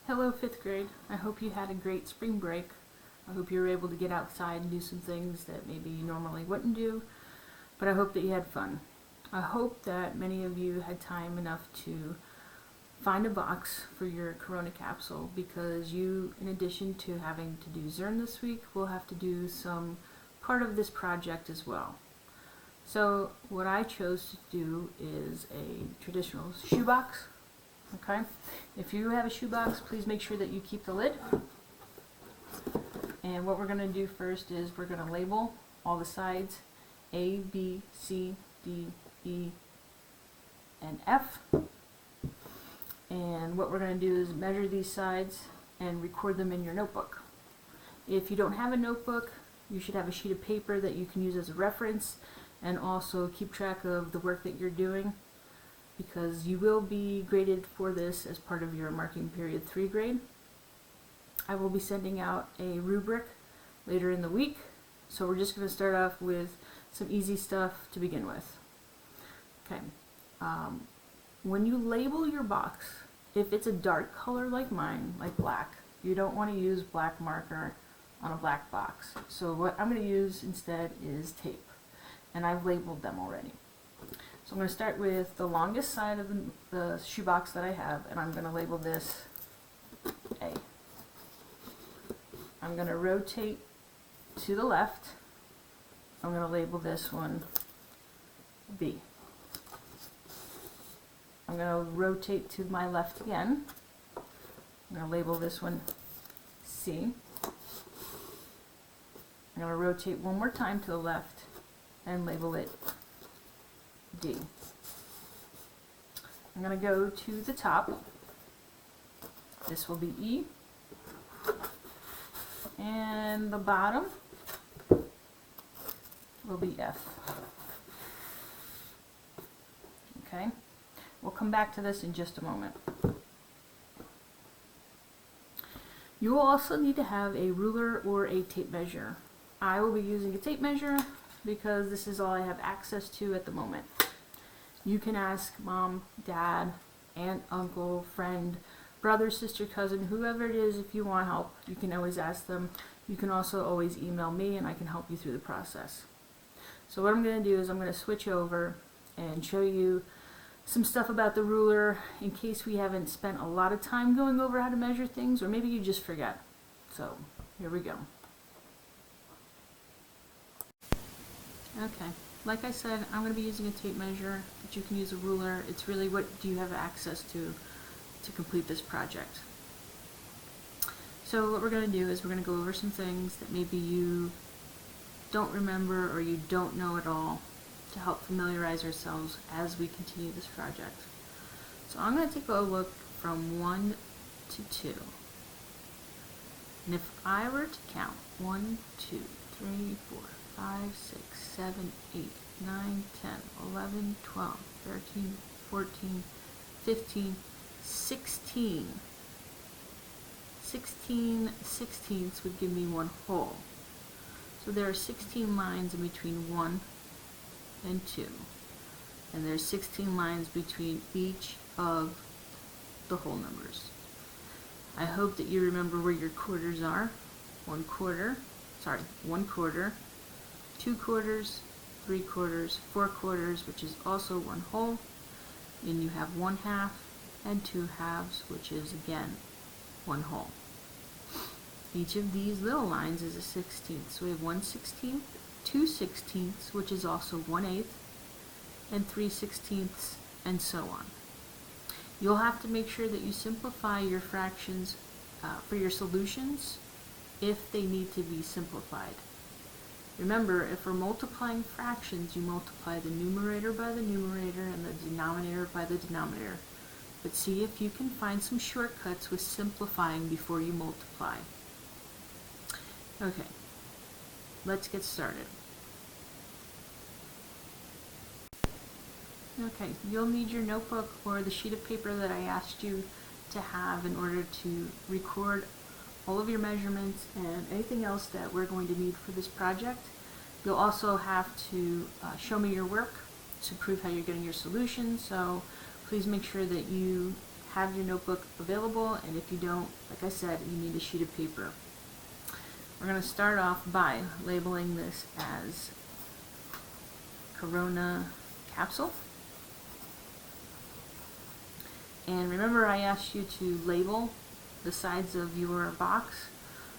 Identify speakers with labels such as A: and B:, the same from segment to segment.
A: Hello, 5th grade. I hope you had a great spring break. I hope you were able to get outside and do some things that maybe you normally wouldn't do, but I hope that you had fun. I hope that many of you had time enough to find a box for your Corona capsule, because you, in addition to having to do Zern this week, will have to do some part of this project as well. So what I chose to do is a traditional shoebox. Okay, if you have a shoebox, please make sure that you keep the lid. And what we're going to do first is we're going to label all the sides A, B, C, D, E, and F. And what we're going to do is measure these sides and record them in your notebook. If you don't have a notebook, you should have a sheet of paper that you can use as a reference, and also keep track of the work that you're doing, because you will be graded for this as part of your marking period 3 grade. I will be sending out a rubric later in the week, so we're just going to start off with some easy stuff to begin with. Okay, when you label your box, if it's a dark color like mine, like black, you don't want to use black marker on a black box. So what I'm going to use instead is tape, and I've labeled them already. So I'm going to start with the longest side of the shoebox that I have, and I'm going to label this A. I'm going to rotate to the left. I'm going to label this one B. I'm going to rotate to my left again. I'm going to label this one C. I'm going to rotate one more time to the left and label it D. I'm going to go to the top. This will be E. And the bottom will be F. Okay? We'll come back to this in just a moment. You will also need to have a ruler or a tape measure. I will be using a tape measure because this is all I have access to at the moment. You can ask mom, dad, aunt, uncle, friend, brother, sister, cousin, whoever it is. If you want help, you can always ask them. You can also always email me and I can help you through the process. So what I'm going to do is I'm going to switch over and show you some stuff about the ruler in case we haven't spent a lot of time going over how to measure things, or maybe you just forget. So here we go. Okay, like I said, I'm going to be using a tape measure, but you can use a ruler. It's really what do you have access to complete this project. So what we're going to do is we're going to go over some things that maybe you don't remember or you don't know at all, to help familiarize ourselves as we continue this project. So I'm going to take a look from 1 to 2. And if I were to count 1, 2, 3, 4, 5, 6, 7, 8, 9, 10, 11, 12, 13, 14, 15, 16. 16 sixteenths would give me 1 whole. So there are 16 lines in between 1 and 2. And there's 16 lines between each of the whole numbers. I hope that you remember where your quarters are. 1 quarter, 2 quarters, 3 quarters, 4 quarters, which is also 1 whole. And you have 1 half and 2 halves, which is again 1 whole. Each of these little lines is a 16th. So we have 1/16, 2/16, which is also 1/8, and 3/16, and so on. You'll have to make sure that you simplify your fractions for your solutions if they need to be simplified. Remember, if we're multiplying fractions, you multiply the numerator by the numerator and the denominator by the denominator. But see if you can find some shortcuts with simplifying before you multiply. Okay, let's get started. Okay, you'll need your notebook or the sheet of paper that I asked you to have in order to record all of your measurements and anything else that we're going to need for this project. You'll also have to show me your work to prove how you're getting your solution, so please make sure that you have your notebook available, and if you don't, like I said, you need a sheet of paper. We're going to start off by labeling this as Corona Capsule. And remember, I asked you to label the sides of your box.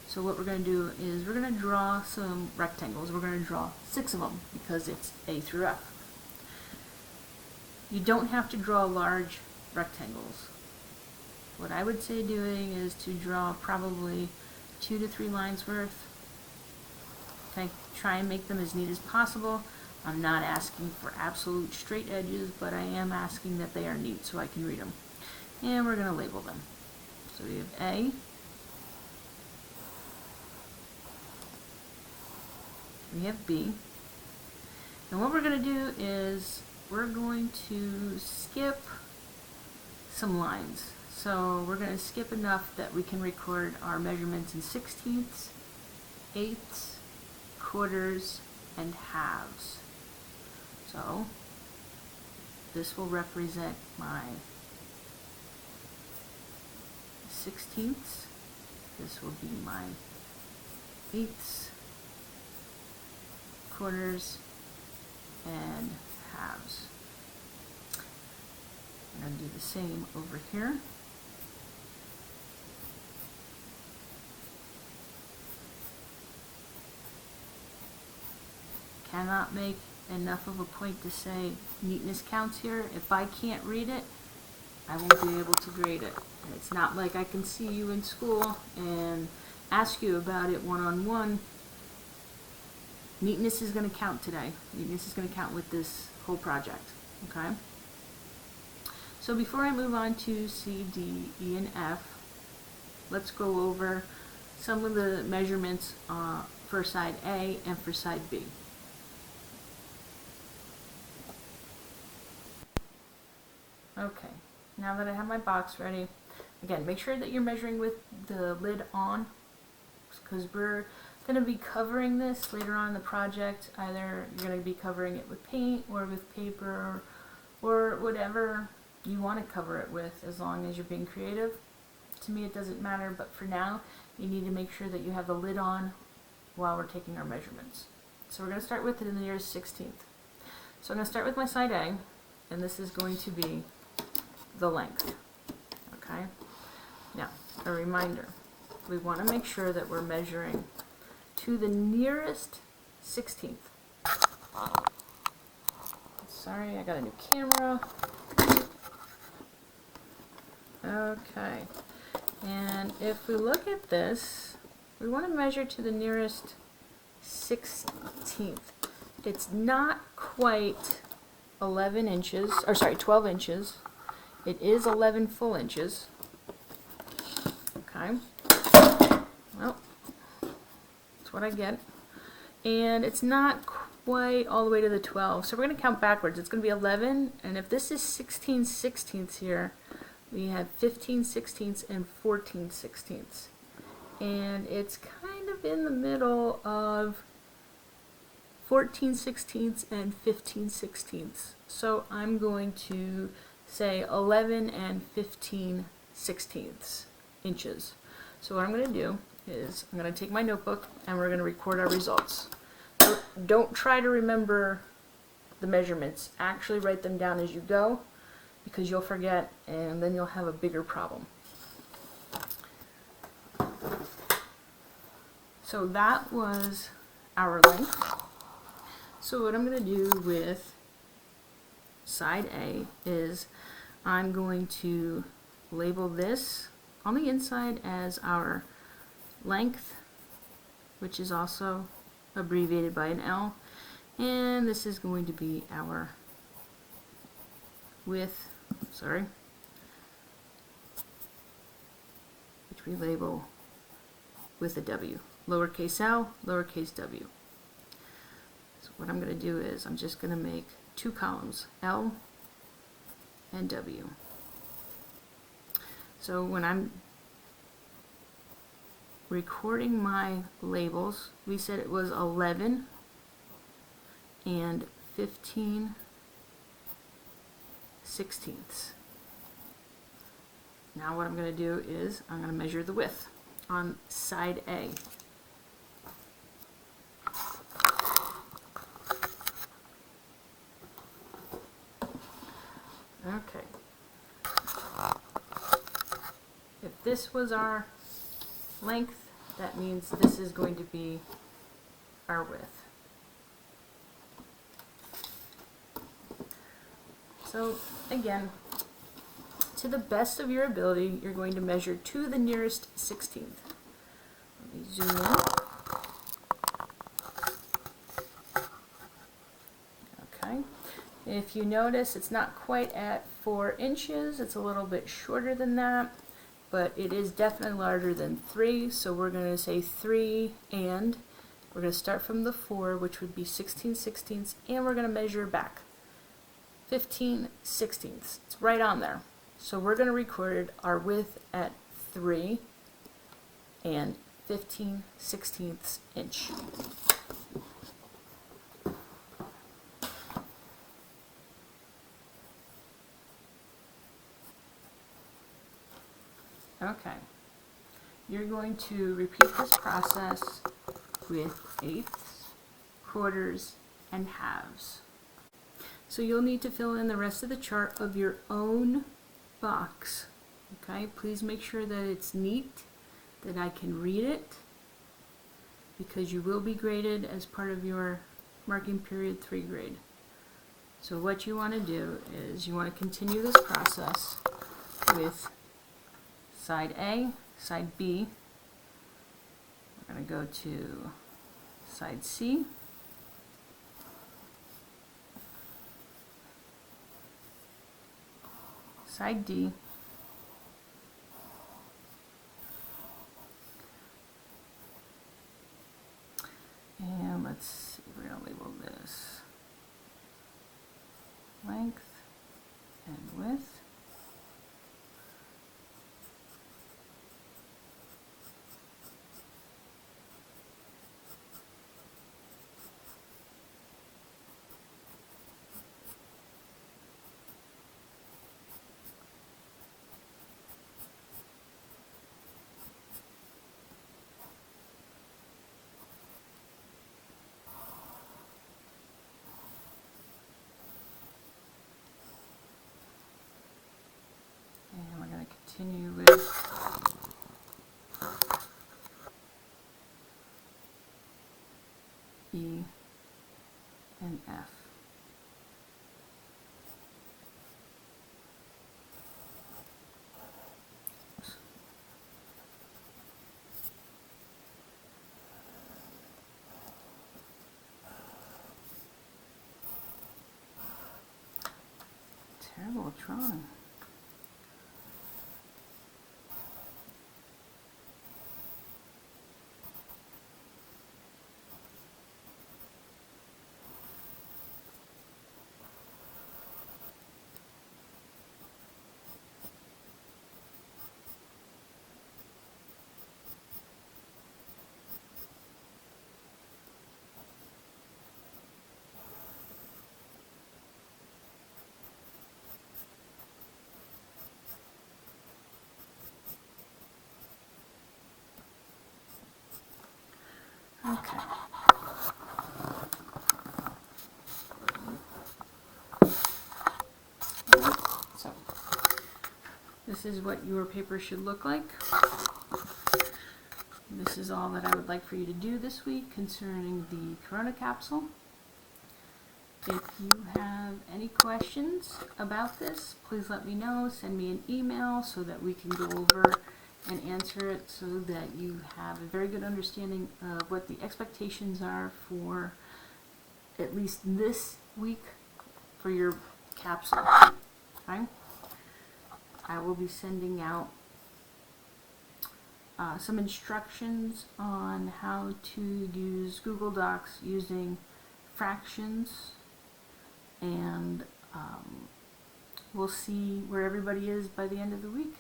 A: So what we're going to do is we're going to draw some rectangles. We're going to draw 6 of them because it's A through F. You don't have to draw large rectangles. What I would say doing is to draw probably 2 to 3 lines worth. Okay, try and make them as neat as possible. I'm not asking for absolute straight edges, but I am asking that they are neat so I can read them. And we're going to label them. So we have A, we have B, and what we're going to do is we're going to skip some lines. So we're going to skip enough that we can record our measurements in sixteenths, eighths, quarters, and halves. So this will represent my sixteenths, this will be my eighths, quarters, and halves. I'm going to do the same over here. Cannot make enough of a point to say neatness counts here. If I can't read it, I won't be able to grade it. And it's not like I can see you in school and ask you about it one-on-one. Neatness is going to count today. Neatness is going to count with this whole project. Okay? So before I move on to C, D, E, and F, let's go over some of the measurements for side A and for side B. Okay, now that I have my box ready, again, make sure that you're measuring with the lid on, because we're going to be covering this later on in the project. Either you're going to be covering it with paint or with paper or whatever you want to cover it with, as long as you're being creative. To me, it doesn't matter, but for now, you need to make sure that you have the lid on while we're taking our measurements. So we're going to start with it in the nearest 16th. So I'm going to start with my side A, and this is going to be the length. Okay? Now, a reminder, we want to make sure that we're measuring to the nearest 16th. Sorry, I got a new camera. Okay, and if we look at this, we want to measure to the nearest 16th. It's not quite 11 inches, or sorry, 12 inches. It is 11 full inches. Okay. Well, that's what I get. And it's not quite all the way to the 12. So we're going to count backwards. It's going to be 11. And if this is 16 sixteenths here, we have 15 sixteenths and 14 sixteenths. And it's kind of in the middle of 14 sixteenths and 15 sixteenths. So I'm going to say 11 and 15 sixteenths inches. So what I'm going to do is I'm going to take my notebook and we're going to record our results. So don't try to remember the measurements. Actually write them down as you go, because you'll forget and then you'll have a bigger problem. So that was our length. So what I'm going to do with side A is I'm going to label this on the inside as our length, which is also abbreviated by an L, and this is going to be our width, which we label with a W, lowercase l, lowercase w. So what I'm going to do is I'm just going to make 2 columns, L and W. So when I'm recording my labels, we said it was 11 and 15 sixteenths. Now what I'm going to do is I'm going to measure the width on side A. Okay. If this was our length, that means this is going to be our width. So again, to the best of your ability, you're going to measure to the nearest 16th. Let me zoom in. Okay. If you notice, it's not quite at 4 inches. It's a little bit shorter than that, but it is definitely larger than 3. So we're going to say 3, and we're going to start from the 4, which would be 16/16, and we're going to measure back 15/16. It's right on there. So we're going to record our width at 3 and 15/16 inch. Okay. You're going to repeat this process with eighths, quarters, and halves. So you'll need to fill in the rest of the chart of your own box. Okay, please make sure that it's neat, that I can read it, because you will be graded as part of your marking period 3 grade. So what you want to do is you want to continue this process with side A, side B. We're going to go to side C, side D, and let's see, we're going to label this length and width. And we're going to continue with E and F. Terrible drawing. Okay. So this is what your paper should look like. This is all that I would like for you to do this week concerning the Corona capsule. If you have any questions about this, please let me know. Send me an email so that we can go over and answer it, so that you have a very good understanding of what the expectations are for at least this week for your capsule. Okay? I will be sending out some instructions on how to use Google Docs using fractions, and we'll see where everybody is by the end of the week.